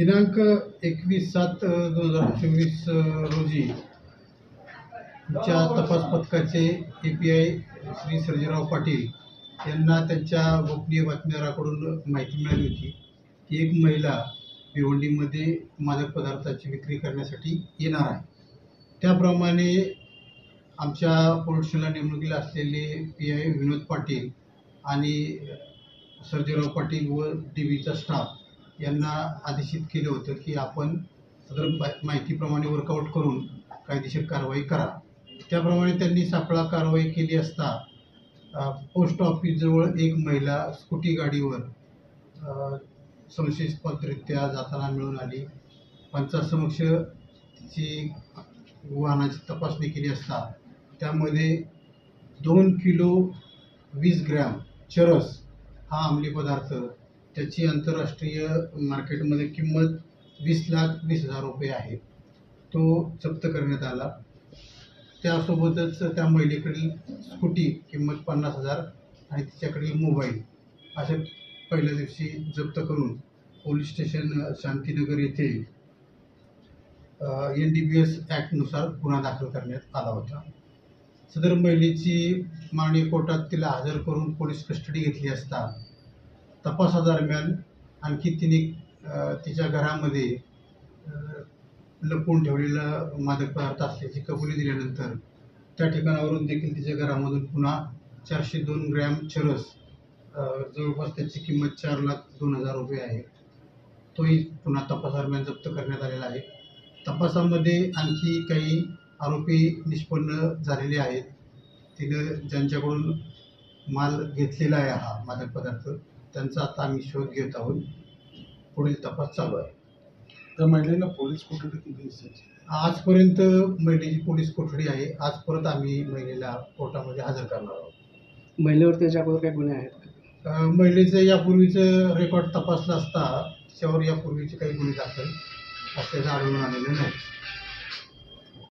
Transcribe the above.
दिनांक 21/7/2024 रोजी च्या तपास पथकाचे API श्री सर्जेराव पाटील यांना त्यांच्या गोपनीय बातमीदाराकडून माहिती मिळाली होती की एक महिला भिवंडीमध्ये मादक पदार्थाची विक्री करण्यासाठी येणार आहे। त्याप्रमाणे आमच्या पोलीस स्टेशनला नेमणुकीला असलेले PI विनोद पाटील आणि सर्जेराव पाटील व DBचा स्टाफ यांना आदेशित केलं होतं की आपण सदर माहितीप्रमाणे वर्कआउट करून कायदेशीर कारवाई करा। त्याप्रमाणे त्यांनी सापळा कारवाई केली असता पोस्ट ऑफिसजवळ एक महिला स्कूटी गाडीवर संशयास्पदरित्या जाताना मिळून आली। पंचासमक्ष तिची वाहनाची तपासणी केली असता त्यामध्ये 2 किलो 20 ग्रॅम चरस हा अंमली पदार्थ, त्याची आंतरराष्ट्रीय मार्केटमध्ये किंमत 20,20,000 रुपये आहे, तो जप्त करण्यात आला। त्यासोबतच त्या महिलेकडील स्कूटी किंमत 50,000 आणि तिच्याकडील मोबाईल अशा पहिल्या दिवशी जप्त करून पोलीस स्टेशन शांतीनगर येथे NDPS ॲक्टनुसार गुन्हा दाखल करण्यात आला होता। सदर महिलेची माननीय कोर्टात तिला हजर करून पोलीस कस्टडी घेतली असता तपासादरम्यान आणखी तिने तिच्या घरामध्ये लपवून ठेवलेला मादक पदार्थ असल्याची कबुली दिल्यानंतर त्या ठिकाणावरून देखील तिच्या घरामधून पुन्हा 402 ग्रॅम चरस जवळपास त्याची किंमत 4,02,000 रुपये आहे, तोही पुन्हा तपासादरम्यान जप्त करण्यात आलेला आहे। तपासामध्ये आणखी काही आरोपी निष्पन्न झालेले आहेत। तिनं ज्यांच्याकडून माल घेतलेला आहे हा मादक पदार्थ त्यांचा आता आम्ही शोध घेत आहोत। पुढील तपास चालू आहे। त्या महिलेला पोलीस कोठडी किती दिवसाची? आजपर्यंत महिलेची पोलीस कोठडी आहे। आज परत आम्ही महिलेला कोर्टामध्ये हजर करणार आहोत। महिलेवर त्याच्या अगोदर काही गुन्हे आहेत? महिलेचं यापूर्वीचं रेकॉर्ड तपासलं असता त्याच्यावर यापूर्वीचे काही गुन्हे दाखल असल्याचं आढळून आलेलं नाही।